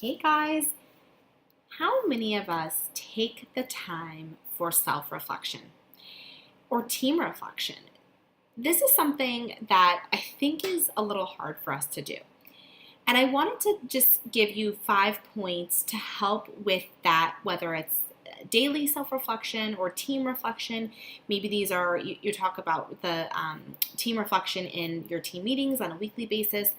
Hey guys, how many of us take the time for self-reflection or team reflection? This is something that I think is a little hard for us to do. And I wanted to just give you 5 points to help with that, whether it's daily self-reflection or team reflection. Maybe these are, you talk about the team reflection in your team meetings on a weekly basis.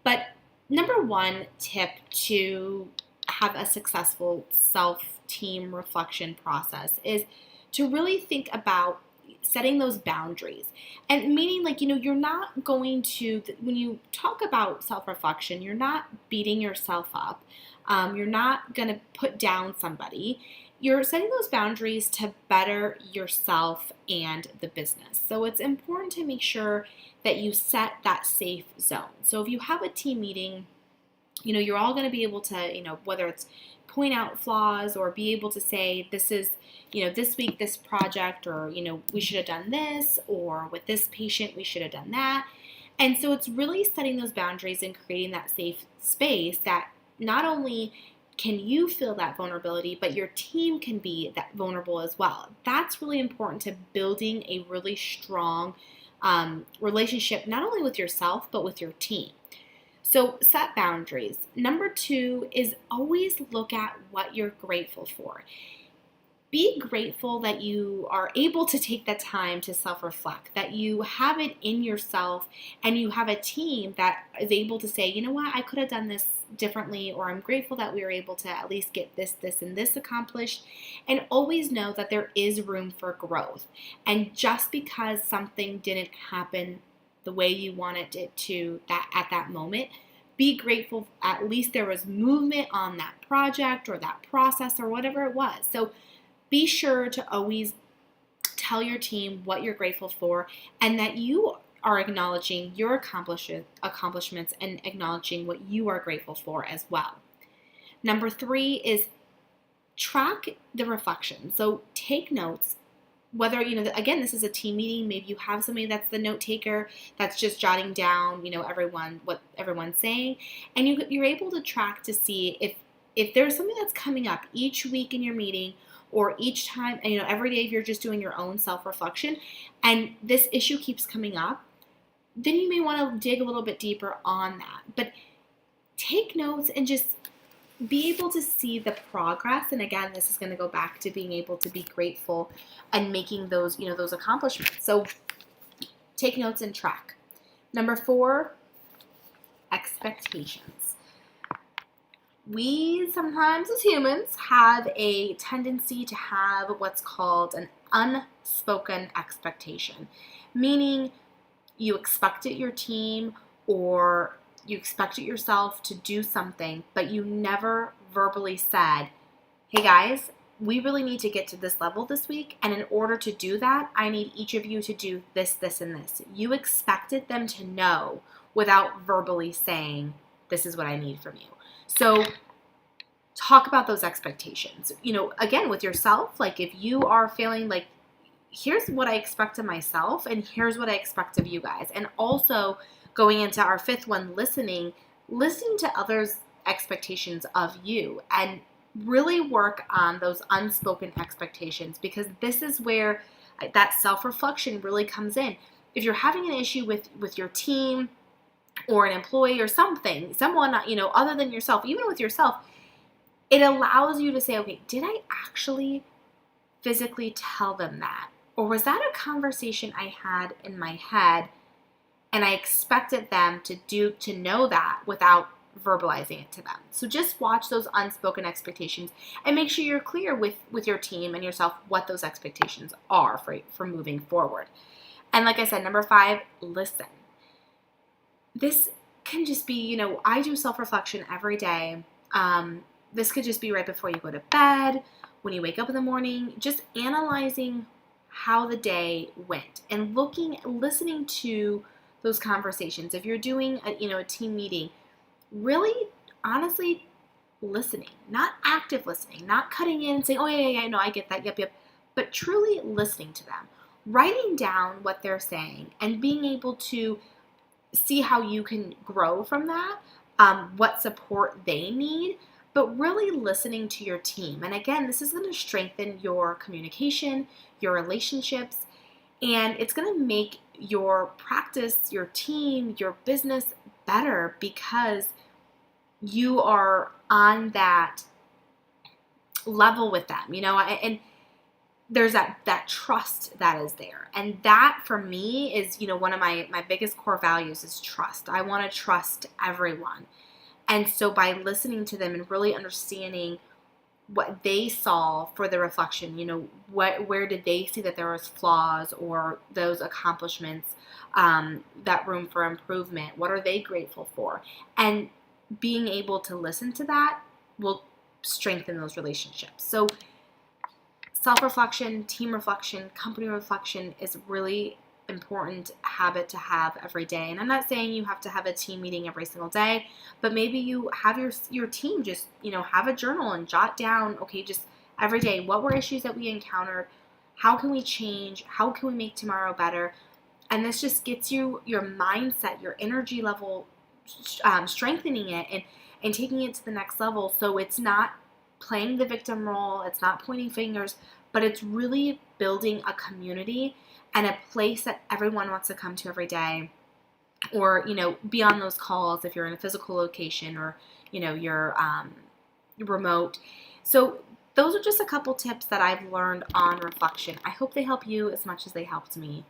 But number one tip to have a successful self-team reflection process is to really think about setting those boundaries. And meaning, like, you're not going to, when you talk about self-reflection, you're not beating yourself up. You're not going to put down somebody. You're setting those boundaries to better yourself and the business. So it's important to make sure that you set that safe zone. So if you have a team meeting, you're all going to be able to, whether it's point out flaws or be able to say, this is, this week, this project, or, we should have done this, or with this patient, we should have done that. And so it's really setting those boundaries and creating that safe space that not only can you feel that vulnerability, but your team can be that vulnerable as well. That's really important to building a really strong relationship, not only with yourself, but with your team. So set boundaries. Number 2 is always look at what you're grateful for. Be grateful that you are able to take the time to self-reflect, that you have it in yourself and you have a team that is able to say, you know what, I could have done this differently, or I'm grateful that we were able to at least get this, and this accomplished. And always know that there is room for growth. And just because something didn't happen the way you wanted it to at that moment, be grateful at least there was movement on that project or that process or whatever it was. So be sure to always tell your team what you're grateful for and that you are acknowledging your accomplishments and acknowledging what you are grateful for as well. Number 3 is track the reflection. So take notes. Whether, again, this is a team meeting, maybe you have somebody that's the note taker that's just jotting down, what everyone's saying. And you're able to track to see if there's something that's coming up each week in your meeting or each time, every day if you're just doing your own self-reflection and this issue keeps coming up, then you may want to dig a little bit deeper on that. But take notes and just be able to see the progress. And again, this is going to go back to being able to be grateful and making those, those accomplishments. So take notes and track. Number 4, expectations. We sometimes as humans have a tendency to have what's called an unspoken expectation, meaning you expected your team or you expected yourself to do something, but you never verbally said, hey guys, we really need to get to this level this week. And in order to do that, I need each of you to do this, this, and this. You expected them to know without verbally saying, this is what I need from you. So talk about those expectations. Again, with yourself, like if you are feeling like, here's what I expect of myself and here's what I expect of you guys. And also going into our 5th one, listening to others' expectations of you and really work on those unspoken expectations, because this is where that self-reflection really comes in. If you're having an issue with your team or an employee or someone, other than yourself, even with yourself, it allows you to say, okay, did I actually physically tell them that? Or was that a conversation I had in my head and I expected them to know that without verbalizing it to them? So just watch those unspoken expectations and make sure you're clear with your team and yourself what those expectations are for moving forward. And like I said, number 5, listen. This can just be, I do self-reflection every day. This could just be right before you go to bed, when you wake up in the morning, just analyzing how the day went and listening to those conversations. If you're doing a team meeting, really honestly listening, not active listening, not cutting in and saying, oh yeah, no, I get that, yep, but truly listening to them, writing down what they're saying and being able to see how you can grow from that, what support they need, but really listening to your team. And again, this is going to strengthen your communication, your relationships, and it's going to make your practice, your team, your business better because you are on that level with them, and there's that trust that is there. And that for me is, one of my biggest core values is trust. I want to trust everyone. And so by listening to them and really understanding what they saw for the reflection, where did they see that there was flaws or those accomplishments, that room for improvement, what are they grateful for? And being able to listen to that will strengthen those relationships. So self-reflection, team reflection, company reflection is really important habit to have every day. And I'm not saying you have to have a team meeting every single day, but maybe you have your team just, have a journal and jot down, okay, just every day, what were issues that we encountered? How can we change? How can we make tomorrow better? And this just gets you your mindset, your energy level, strengthening it and taking it to the next level. So it's not playing the victim role, it's not pointing fingers, but it's really building a community and a place that everyone wants to come to every day, or, be on those calls if you're in a physical location or, you're remote. So those are just a couple tips that I've learned on reflection. I hope they help you as much as they helped me.